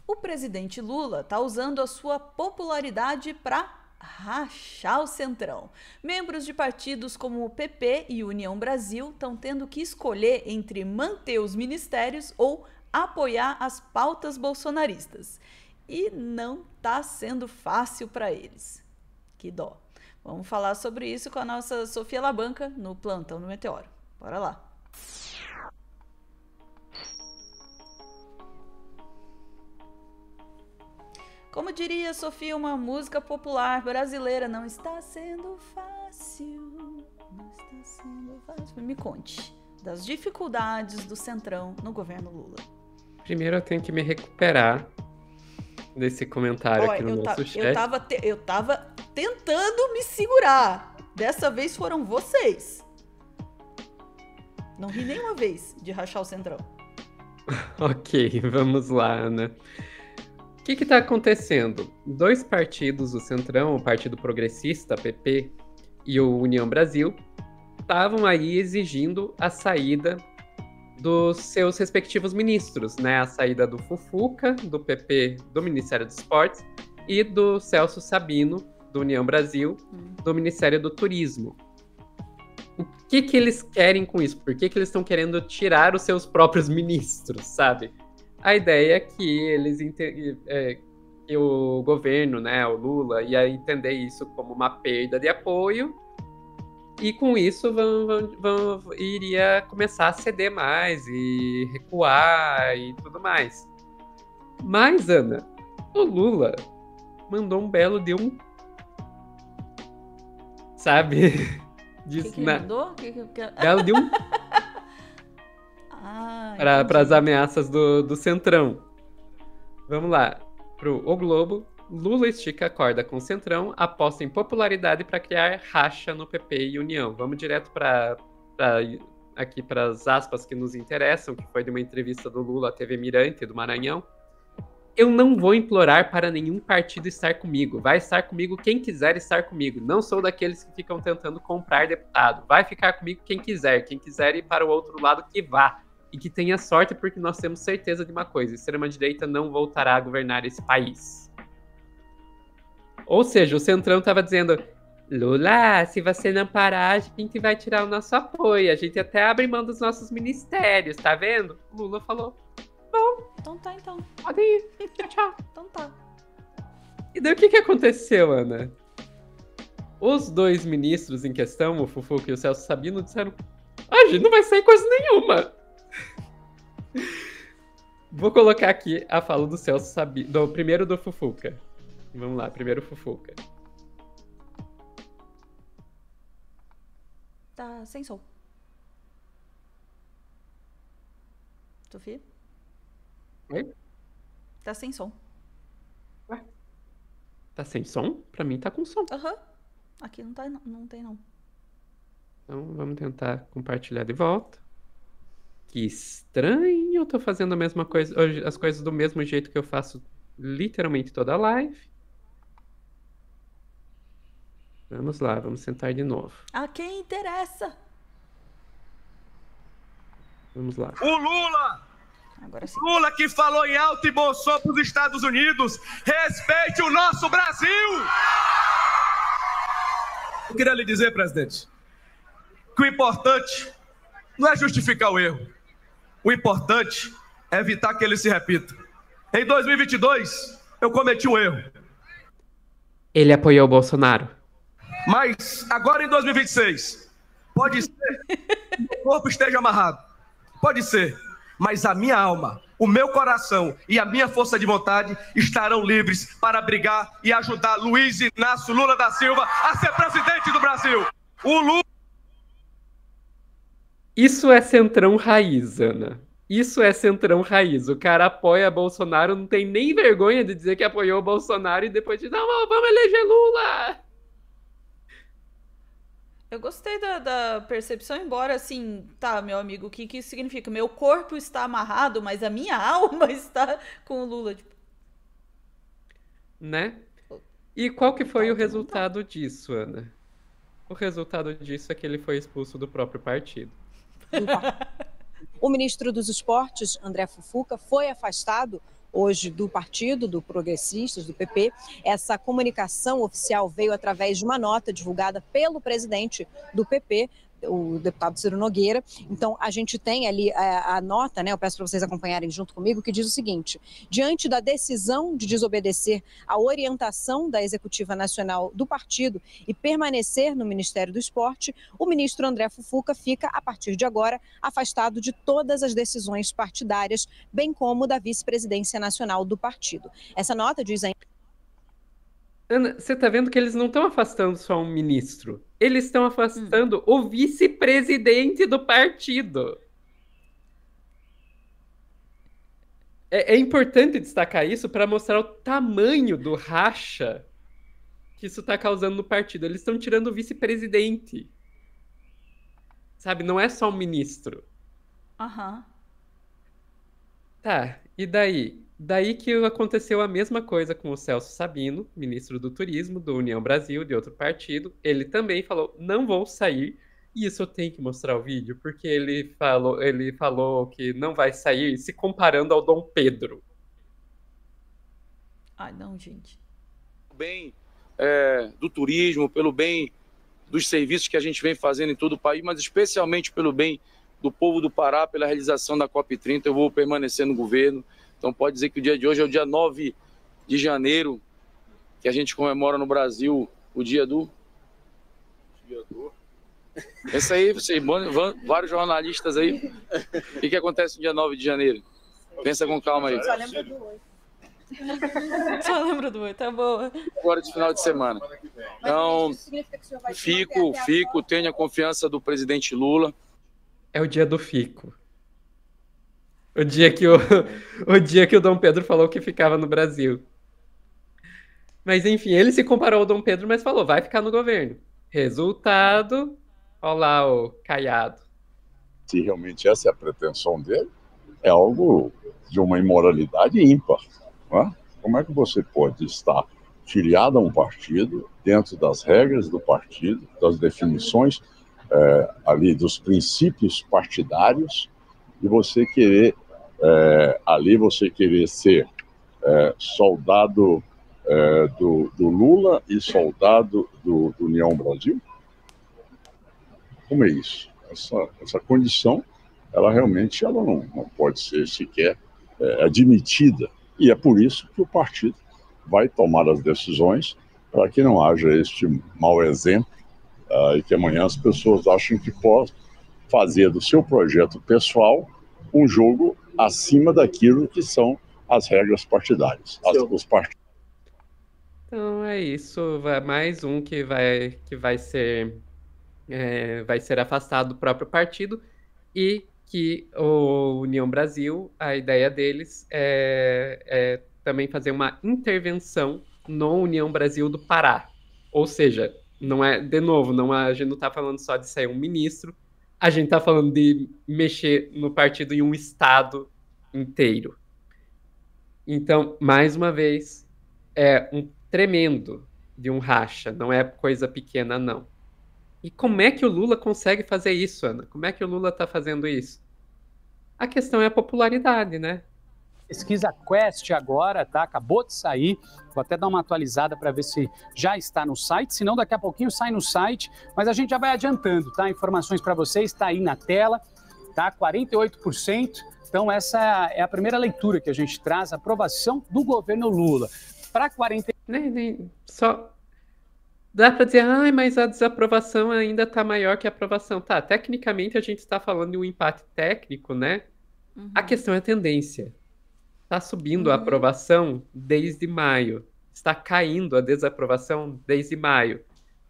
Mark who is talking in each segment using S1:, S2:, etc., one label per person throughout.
S1: O presidente Lula está usando a sua popularidade para rachar o Centrão. Membros de partidos como o PP e União Brasil estão tendo que escolher entre manter os ministérios ou apoiar as pautas bolsonaristas. E não está sendo fácil para eles. Que dó. Vamos falar sobre isso com a nossa Sofia Labanca no Plantão do Meteoro. Bora lá. Como diria Sofia, uma música popular brasileira, não está sendo fácil, não está sendo fácil. Me conte das dificuldades do Centrão no governo Lula.
S2: Primeiro eu tenho que me recuperar desse comentário aqui no nosso chat.
S1: Eu tava tentando me segurar. Dessa vez foram vocês. Não ri nenhuma vez de rachar o Centrão.
S2: Ok, vamos lá, Ana. O que está acontecendo? Dois partidos do Centrão, o Partido Progressista, PP, e o União Brasil, estavam aí exigindo a saída dos seus respectivos ministros, né? A saída do Fufuca, do PP, do Ministério dos Esportes, e do Celso Sabino, do União Brasil, do Ministério do Turismo. O que eles querem com isso? Por que eles estão querendo tirar os seus próprios ministros, sabe? A ideia é que eles que o governo, né, o Lula, ia entender isso como uma perda de apoio e com isso iria começar a ceder mais e recuar e tudo mais. Mas, Ana, o Lula mandou um belo de um... Sabe?
S1: Que ele mandou?
S2: Belo de um... para as ameaças do Centrão. Vamos lá. Pro O Globo, Lula estica a corda com o Centrão, aposta em popularidade para criar racha no PP e União. Vamos direto aqui para as aspas que nos interessam, que foi de uma entrevista do Lula à TV Mirante, do Maranhão. Eu não vou implorar para nenhum partido estar comigo. Vai estar comigo quem quiser estar comigo. Não sou daqueles que ficam tentando comprar deputado. Vai ficar comigo quem quiser. Quem quiser ir para o outro lado, que vá. E que tenha sorte, porque nós temos certeza de uma coisa: a extrema-direita não voltará a governar esse país. Ou seja, o Centrão estava dizendo: Lula, se você não parar, a gente vai tirar o nosso apoio. A gente até abre mão dos nossos ministérios, tá vendo? Lula falou: bom,
S1: então tá, então.
S2: Pode ir. Tchau, tchau.
S1: Então tá.
S2: E daí o que aconteceu, Ana? Os dois ministros em questão, o Fufuca e o Celso Sabino, disseram: a gente não vai sair coisa nenhuma. Vou colocar aqui a fala do Celso Sabino, primeiro do Fufuca. Vamos lá, primeiro Fufuca.
S1: Tá sem som. Sofia?
S2: Oi?
S1: Tá sem som.
S2: Ué? Tá sem som? Pra mim tá com som.
S1: Aham. Aqui não tem não.
S2: Então vamos tentar compartilhar de volta. Que estranho, eu tô fazendo a mesma coisa, as coisas do mesmo jeito que eu faço literalmente toda a live. Vamos lá, vamos sentar de novo.
S1: A quem interessa?
S2: Vamos lá.
S3: O Lula!
S1: Agora sim.
S3: Lula que falou em alto e bom som para os Estados Unidos: respeite o nosso Brasil! Eu queria lhe dizer, presidente, que o importante não é justificar o erro. O importante é evitar que ele se repita. Em 2022, eu cometi um erro.
S2: Ele apoiou o Bolsonaro.
S3: Mas agora em 2026, pode ser que o corpo esteja amarrado. Pode ser. Mas a minha alma, o meu coração e a minha força de vontade estarão livres para brigar e ajudar Luiz Inácio Lula da Silva a ser presidente do Brasil. O Lula...
S2: Isso é Centrão raiz, Ana. Isso é Centrão raiz. O cara apoia Bolsonaro, não tem nem vergonha de dizer que apoiou o Bolsonaro e depois diz: não, vamos eleger Lula.
S1: Eu gostei da percepção, embora assim, tá, meu amigo, o que isso significa? Meu corpo está amarrado, mas a minha alma está com o Lula. Tipo...
S2: Né? E qual que foi o resultado disso, Ana? O resultado disso é que ele foi expulso do próprio partido.
S4: O ministro dos Esportes, André Fufuca, foi afastado hoje do partido, do Progressistas, do PP. Essa comunicação oficial veio através de uma nota divulgada pelo presidente do PP, o deputado Ciro Nogueira. Então, a gente tem ali a nota, né? Eu peço para vocês acompanharem junto comigo, que diz o seguinte: diante da decisão de desobedecer à orientação da Executiva Nacional do partido e permanecer no Ministério do Esporte, o ministro André Fufuca fica, a partir de agora, afastado de todas as decisões partidárias, bem como da vice-presidência nacional do partido. Essa nota diz ainda...
S2: Ana, você tá vendo que eles não estão afastando só um ministro. Eles estão afastando o vice-presidente do partido. É importante destacar isso para mostrar o tamanho do racha que isso está causando no partido. Eles estão tirando o vice-presidente. Sabe, não é só um ministro.
S1: Aham.
S2: Tá, e daí? Daí que aconteceu a mesma coisa com o Celso Sabino, ministro do Turismo, do União Brasil, de outro partido. Ele também falou, não vou sair. E isso eu tenho que mostrar o vídeo, porque ele falou que não vai sair se comparando ao Dom Pedro.
S1: Ai, não, gente.
S5: Bem do turismo, pelo bem dos serviços que a gente vem fazendo em todo o país, mas especialmente pelo bem do povo do Pará, pela realização da COP30, eu vou permanecer no governo. Então pode dizer que o dia de hoje é o dia 9 de janeiro, que a gente comemora no Brasil o dia do... Esse aí, vocês, vários jornalistas aí. O que acontece no dia 9 de janeiro? Pensa com calma aí.
S4: Só lembra do 8.
S1: Só lembra do 8, tá boa.
S5: Agora de final de semana. Então, tenho a confiança do presidente Lula.
S2: É o dia do fico. O dia que o Dom Pedro falou que ficava no Brasil. Mas enfim, ele se comparou ao Dom Pedro, mas falou, vai ficar no governo. Resultado, olha lá o Caiado.
S6: Se realmente essa é a pretensão dele, é algo de uma imoralidade ímpar. Não é? Como é que você pode estar filiado a um partido, dentro das regras do partido, das definições ali dos princípios partidários, e você querer ser soldado do Lula e soldado do União Brasil? Como é isso? Essa condição, ela realmente não pode ser sequer admitida. E é por isso que o partido vai tomar as decisões para que não haja este mau exemplo e que amanhã as pessoas achem que podem fazer do seu projeto pessoal um jogo acima daquilo que são as regras partidárias.
S2: Então é isso, mais um que vai ser afastado do próprio partido, e que o União Brasil, a ideia deles é também fazer uma intervenção no União Brasil do Pará. Ou seja, não é, de novo, a gente não está falando só de sair um ministro, a gente está falando de mexer no partido em um estado inteiro. Então, mais uma vez, é um tremendo de um racha, não é coisa pequena, não. E como é que o Lula consegue fazer isso, Ana? Como é que o Lula está fazendo isso? A questão é a popularidade, né?
S7: Pesquisa Quest agora, tá? Acabou de sair. Vou até dar uma atualizada para ver se já está no site. Se não, daqui a pouquinho sai no site. Mas a gente já vai adiantando, tá? Informações para vocês, está aí na tela, tá? 48%. Então essa é a primeira leitura que a gente traz, a aprovação do governo Lula. Para 40...
S2: Só dá para dizer, mas a desaprovação ainda está maior que a aprovação. Tá, tecnicamente a gente está falando de um empate técnico, né? Uhum. A questão é a tendência. Está subindo a aprovação desde maio. Está caindo a desaprovação desde maio.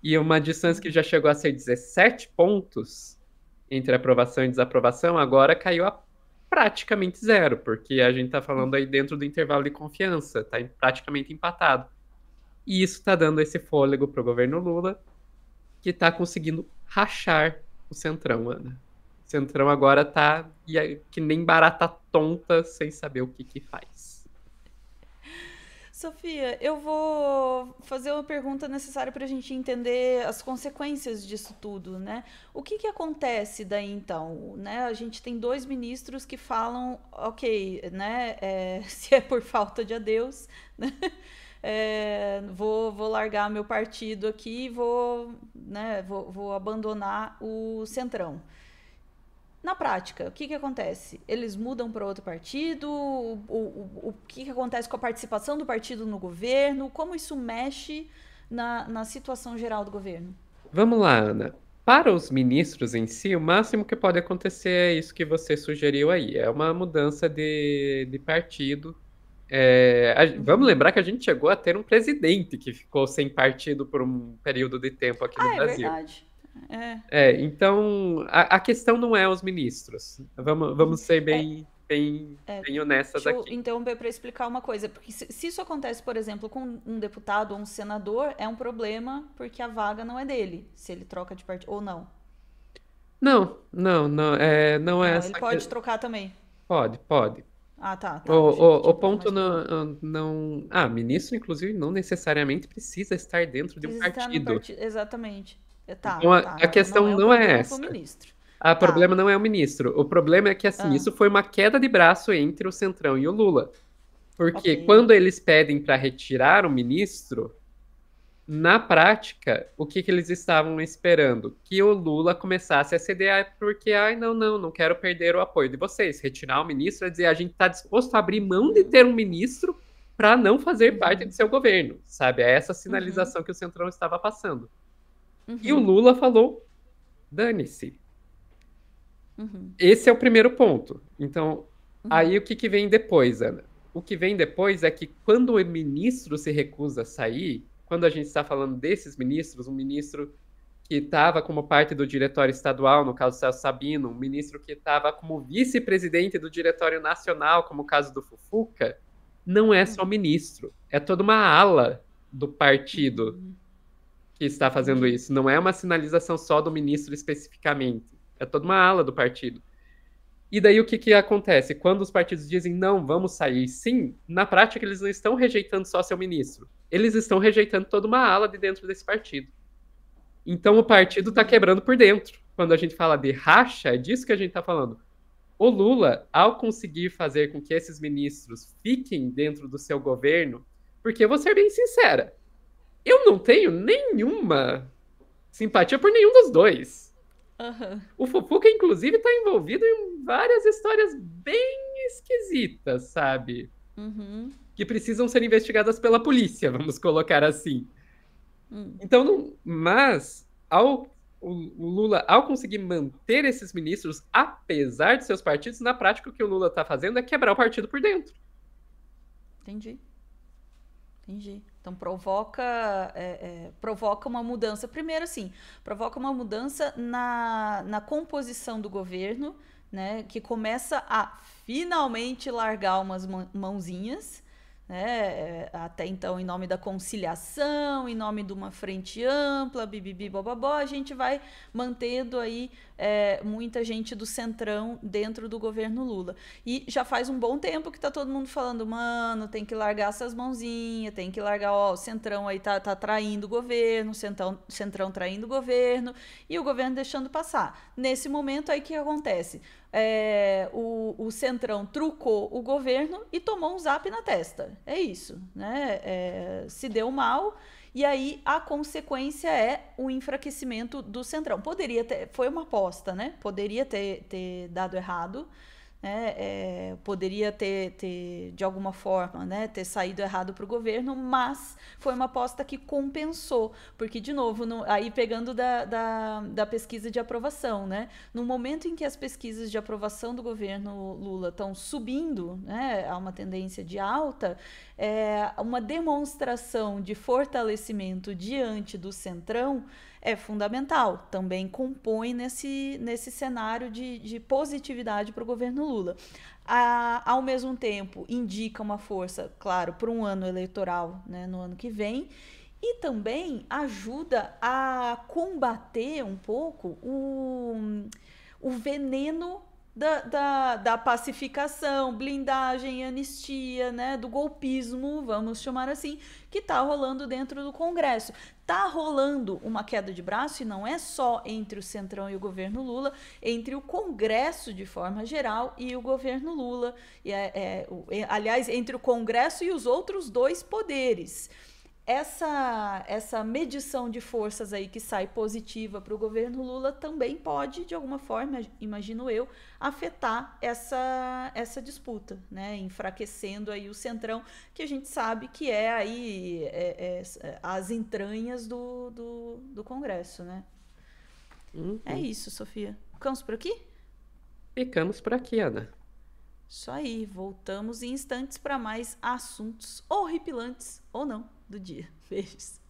S2: E uma distância que já chegou a ser 17 pontos entre aprovação e desaprovação, agora caiu a praticamente zero, porque a gente está falando aí dentro do intervalo de confiança, está praticamente empatado. E isso está dando esse fôlego para o governo Lula, que está conseguindo rachar o Centrão, Ana. O Centrão agora está que nem barata tonta, sem saber o que faz.
S1: Sofia, eu vou fazer uma pergunta necessária para a gente entender as consequências disso tudo, né? O que acontece daí então, né? A gente tem 2 ministros que falam, ok, né? Se é por falta de adeus, né? Vou largar meu partido aqui, vou abandonar o Centrão. Na prática, o que acontece? Eles mudam para outro partido? O que acontece com a participação do partido no governo? Como isso mexe na situação geral do governo?
S2: Vamos lá, Ana. Para os ministros em si, o máximo que pode acontecer é isso que você sugeriu aí. É uma mudança de partido. Vamos lembrar que a gente chegou a ter um presidente que ficou sem partido por um período de tempo aqui no Brasil.
S1: É verdade.
S2: Então, a questão não é os ministros. Vamos ser bem honestas
S1: Deixa eu
S2: aqui.
S1: interromper para explicar uma coisa. Porque se isso acontece, por exemplo, com um deputado ou um senador, é um problema porque a vaga não é dele. Se ele troca de partido ou não.
S2: Não é
S1: Não,
S2: essa.
S1: ele pode trocar também.
S2: Pode.
S1: Ah, tá.
S2: O ponto não. Ministro, inclusive, não necessariamente precisa estar dentro de um
S1: Precisa estar no
S2: partido.
S1: Exatamente.
S2: Então, a questão não é essa. O problema não é o ministro. O problema é que, assim, isso foi uma queda de braço entre o Centrão e o Lula. Porque quando eles pedem para retirar o ministro, na prática, o que eles estavam esperando? Que o Lula começasse a ceder, porque, não quero perder o apoio de vocês. Retirar o ministro é dizer, a gente está disposto a abrir mão de ter um ministro para não fazer parte do seu governo, sabe? É essa sinalização que o Centrão estava passando. E o Lula falou, dane-se. Esse é o primeiro ponto. Então, aí o que vem depois, Ana? O que vem depois é que quando o ministro se recusa a sair, quando a gente está falando desses ministros, um ministro que estava como parte do diretório estadual, no caso do Celso Sabino, um ministro que estava como vice-presidente do diretório nacional, como o caso do Fufuca, não é só ministro, é toda uma ala do partido que está fazendo isso. Não é uma sinalização só do ministro especificamente. É toda uma ala do partido. E daí o que acontece? Quando os partidos dizem não, vamos sair, sim, na prática eles não estão rejeitando só seu ministro. Eles estão rejeitando toda uma ala de dentro desse partido. Então o partido está quebrando por dentro. Quando a gente fala de racha, é disso que a gente está falando. O Lula, ao conseguir fazer com que esses ministros fiquem dentro do seu governo, porque eu vou ser bem sincera, eu não tenho nenhuma simpatia por nenhum dos dois. O Fufuca, inclusive, está envolvido em várias histórias bem esquisitas, sabe? Que precisam ser investigadas pela polícia, vamos colocar assim. Então, mas o Lula, ao conseguir manter esses ministros, apesar de seus partidos, na prática o que o Lula está fazendo é quebrar o partido por dentro.
S1: Entendi. Então provoca uma mudança. Primeiro, assim, provoca uma mudança na composição do governo, né, que começa a finalmente largar umas mãozinhas, né, até então em nome da conciliação, em nome de uma frente ampla, bibibi, bobobó, a gente vai mantendo aí muita gente do Centrão dentro do governo Lula. E já faz um bom tempo que tá todo mundo falando, mano, tem que largar essas mãozinhas, tem que largar, o Centrão aí tá traindo o governo, Centrão traindo o governo, e o governo deixando passar. Nesse momento aí, o que acontece? O Centrão trucou o governo e tomou um zap na testa. É isso, né? Se deu mal, e aí a consequência é o enfraquecimento do Centrão. Foi uma aposta, né? Poderia ter dado errado, né? Poderia ter de alguma forma, né, ter saído errado para o governo, mas foi uma aposta que compensou, porque, de novo, aí pegando da pesquisa de aprovação, né, no momento em que as pesquisas de aprovação do governo Lula estão subindo, né, há uma tendência de alta, uma demonstração de fortalecimento diante do Centrão é fundamental, também compõe nesse cenário de positividade para o governo Lula. Ao mesmo tempo, indica uma força, claro, para um ano eleitoral, né, no ano que vem, e também ajuda a combater um pouco o veneno da pacificação, blindagem, anistia, né, do golpismo, vamos chamar assim, que está rolando dentro do Congresso. Está rolando uma queda de braço, e não é só entre o Centrão e o governo Lula, entre o Congresso de forma geral e o governo Lula, aliás, entre o Congresso e os outros dois poderes. Essa medição de forças aí que sai positiva para o governo Lula também pode, de alguma forma, imagino eu, afetar essa disputa, né? Enfraquecendo aí o Centrão, que a gente sabe que é aí as entranhas do Congresso, né? É isso, Sofia. Ficamos por aqui?
S2: Ficamos por aqui, Ana.
S1: Isso aí, voltamos em instantes para mais assuntos horripilantes ou não do dia. Beijos.